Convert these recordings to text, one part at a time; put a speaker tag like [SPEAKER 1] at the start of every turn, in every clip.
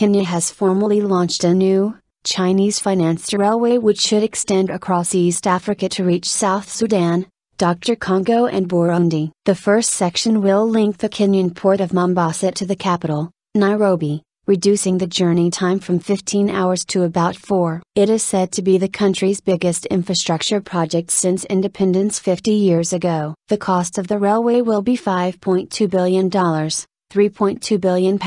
[SPEAKER 1] Kenya has formally launched a new, Chinese-financed railway which should extend across East Africa to reach South Sudan, Congo and Burundi. The first section will link the Kenyan port of Mombasa to the capital, Nairobi, reducing the journey time from 15 hours to about 4. It is said to be the country's biggest infrastructure project since independence 50 years ago. The cost of the railway will be $5.2 billion, £3.2 billion,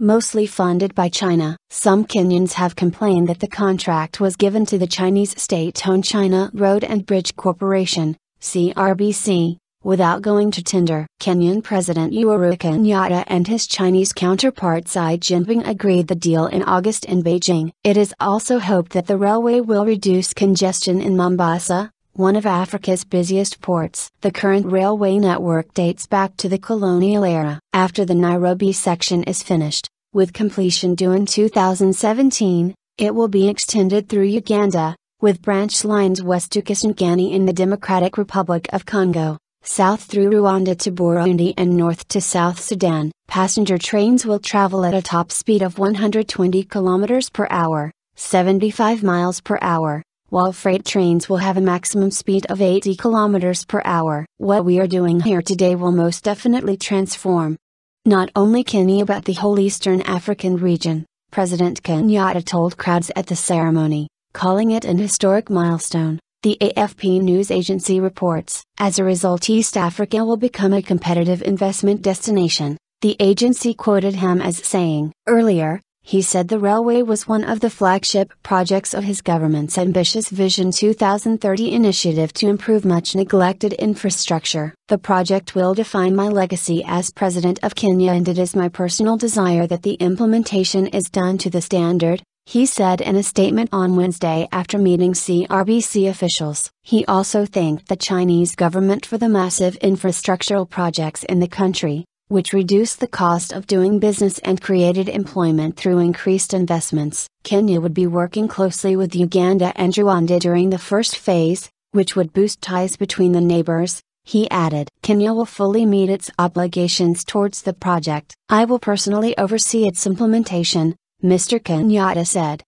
[SPEAKER 1] mostly funded by China. Some Kenyans have complained that the contract was given to the Chinese state-owned China Road and Bridge Corporation, CRBC, without going to tender. Kenyan President Uhuru Kenyatta and his Chinese counterpart Xi Jinping agreed the deal in August in Beijing. It is also hoped that the railway will reduce congestion in Mombasa, one of Africa's busiest ports. The current railway network dates back to the colonial era. After the Nairobi section is finished, with completion due in 2017, it will be extended through Uganda, with branch lines west to Kisangani in the Democratic Republic of Congo, south through Rwanda to Burundi and north to South Sudan. Passenger trains will travel at a top speed of 120 km per hour, 75 miles per hour, while freight trains will have a maximum speed of 80 km per hour. What we are doing here today will most definitely transform not only Kenya but the whole Eastern African region, President Kenyatta told crowds at the ceremony, calling it an historic milestone. The AFP news agency reports. As a result, East Africa will become a competitive investment destination. The agency quoted him as saying, earlier, he said the railway was one of the flagship projects of his government's ambitious Vision 2030 initiative to improve much neglected infrastructure. The project will define my legacy as President of Kenya, and it is my personal desire that the implementation is done to the standard, he said in a statement on Wednesday after meeting CRBC officials. He also thanked the Chinese government for the massive infrastructural projects in the country, which reduced the cost of doing business and created employment through increased investments. Kenya would be working closely with Uganda and Rwanda during the first phase, which would boost ties between the neighbors, he added. Kenya will fully meet its obligations towards the project. I will personally oversee its implementation, Mr. Kenyatta said.